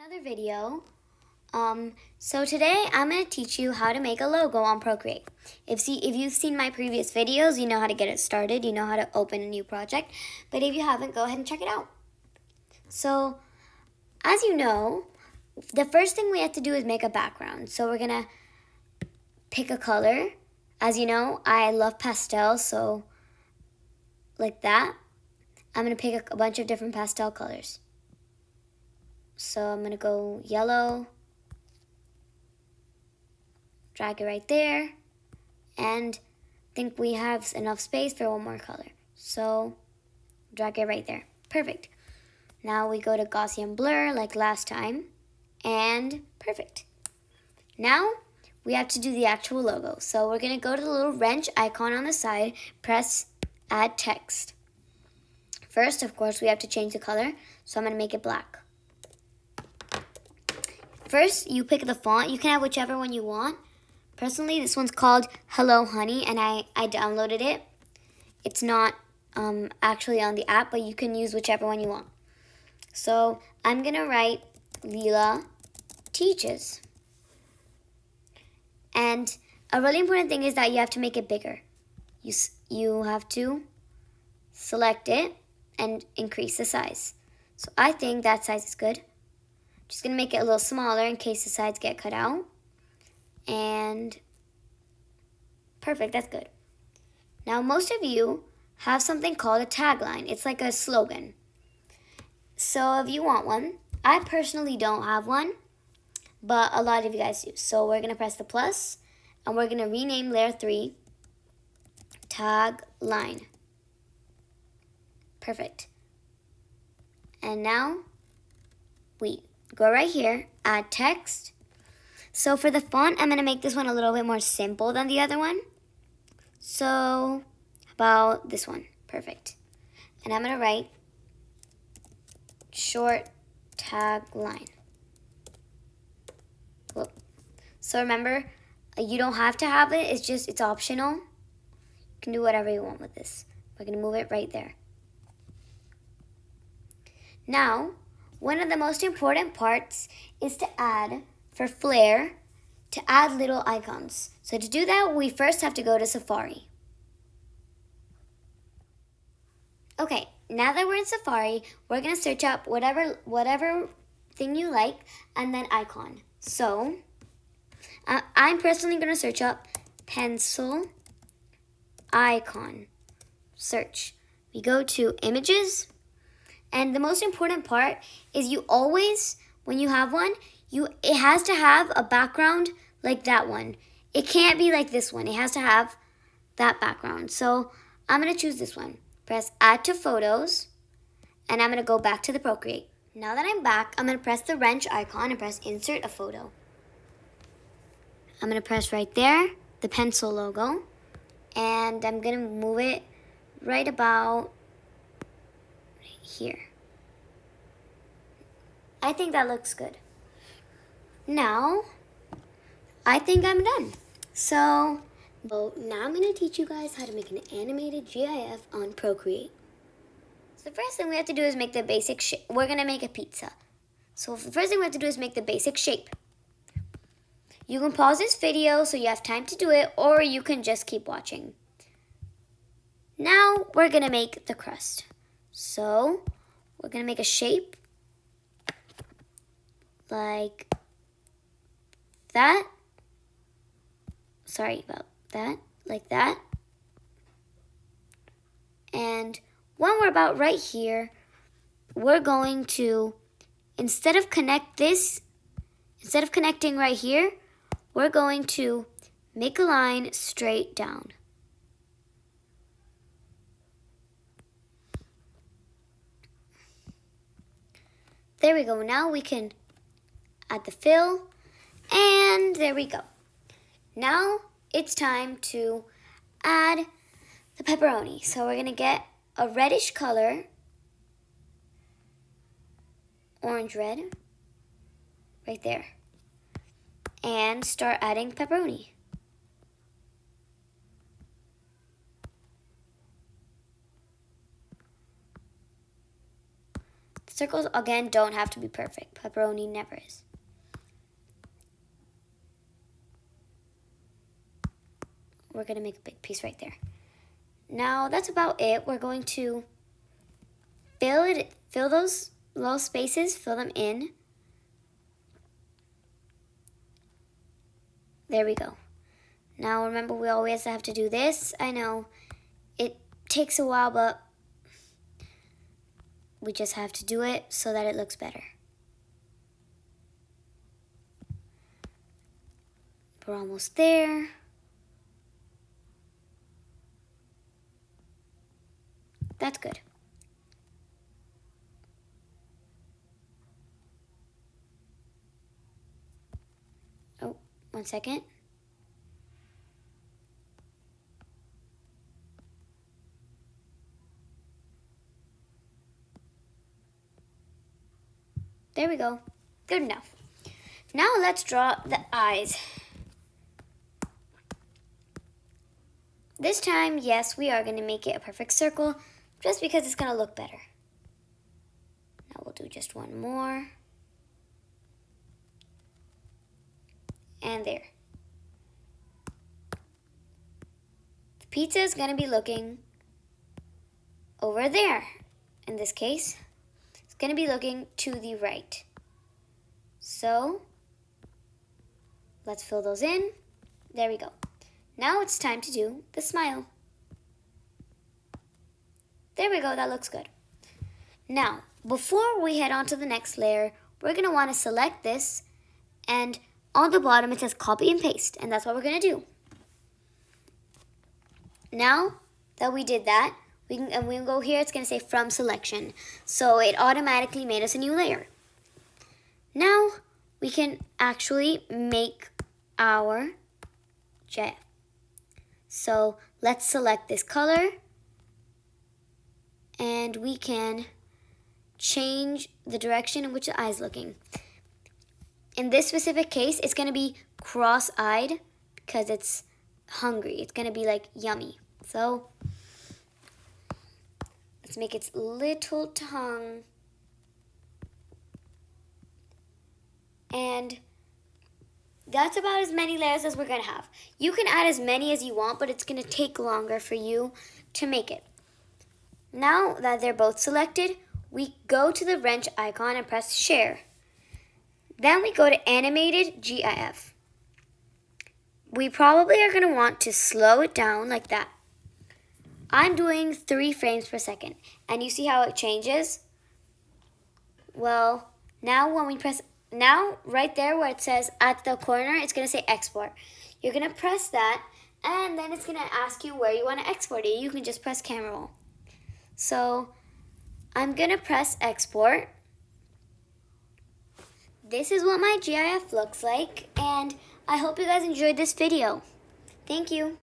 Another video. So today I'm going to teach you how to make a logo on Procreate. If you've seen my previous videos, you know how to get it started, you know how to open a new project, but if you haven't, go ahead and check it out. So, as you know, the first thing we have to do is make a background. So we're going to pick a color. As you know, I love pastels, so like that. I'm going to pick a bunch of different pastel colors. So I'm going to go yellow, drag it right there, and think we have enough space for one more color. So drag it right there. Perfect. Now we go to Gaussian blur like last time, and perfect. Now we have to do the actual logo. So we're going to go to the little wrench icon on the side, press add text. First, of course, we have to change the color, so I'm going to make it black. First, you pick the font. You can have whichever one you want. Personally, this one's called Hello Honey, and I downloaded it. It's not actually on the app, but you can use whichever one you want. So I'm going to write Leela Teaches. And a really important thing is that you have to make it bigger. You have to select it and increase the size. So I think that size is good. Just going to make it a little smaller in case the sides get cut out. And perfect, that's good. Now, most of you have something called a tagline. It's like a slogan. So if you want one, I personally don't have one, but a lot of you guys do. So we're going to press the plus, and we're going to rename layer 3 tagline. Perfect. And now we go right here, add text. So for the font, I'm going to make this one a little bit more simple than the other one. So about this one. Perfect. And I'm going to write short tagline. Whoop. So remember, you don't have to have it. It's optional. You can do whatever you want with this. We're going to move it right there. Now, one of the most important parts is to add, for Flair, to add little icons. So to do that, we first have to go to Safari. Okay, now that we're in Safari, we're going to search up whatever thing you like, and then icon. So, I'm personally going to search up pencil icon. Search. We go to images. And the most important part is you always, when you have one, it has to have a background like that one. It can't be like this one. It has to have that background. So I'm going to choose this one. Press add to photos, and I'm going to go back to the Procreate. Now that I'm back, I'm going to press the wrench icon and press insert a photo. I'm going to press right there, the pencil logo, and I'm going to move it right about here. I think that looks good. Now, I think I'm done. So now I'm going to teach you guys how to make an animated GIF on Procreate. So the first thing we have to do is make the basic shape. We're going to make a pizza. So the first thing we have to do is make the basic shape. You can pause this video so you have time to do it, or you can just keep watching. Now we're going to make the crust. So we're going to make a shape like that. Sorry about that. Like that. And when we're about right here, we're going to, instead of connecting right here, we're going to make a line straight down. There we go. Now we can add the fill, and there we go. Now it's time to add the pepperoni. So we're going to get a reddish color, orange red, right there, and start adding pepperoni. Circles, again, don't have to be perfect. Pepperoni never is. We're going to make a big piece right there. Now, that's about it. We're going to fill those little spaces, fill them in. There we go. Now, remember, we always have to do this. I know it takes a while, but we just have to do it so that it looks better. We're almost there. That's good. Oh, 1 second. There we go. Good enough. Now let's draw the eyes. This time, yes, we are going to make it a perfect circle just because it's going to look better. Now we'll do just one more. And there. The pizza is going to be looking over there. In this case, it's going to be looking to the right. So, let's fill those in. There we go. Now it's time to do the smile. There we go, that looks good. Now, before we head on to the next layer, we're going to want to select this, and on the bottom it says copy and paste, and that's what we're going to do. Now that we did that, we can go here, it's going to say from selection. So it automatically made us a new layer. Now we can actually make our GIF. So let's select this color, and we can change the direction in which the eye is looking. In this specific case, it's going to be cross-eyed because it's hungry. It's going to be like yummy. So let's make its little tongue. And that's about as many layers as we're going to have. You can add as many as you want, but it's going to take longer for you to make it. Now that they're both selected, we go to the wrench icon and press share. Then we go to Animated GIF. We probably are going to want to slow it down like that. I'm doing 3 frames per second. And you see how it changes? Well, now when we press... Now, right there where it says at the corner, it's going to say export. You're going to press that, and then it's going to ask you where you want to export it. You can just press camera roll. So, I'm going to press export. This is what my GIF looks like, and I hope you guys enjoyed this video. Thank you.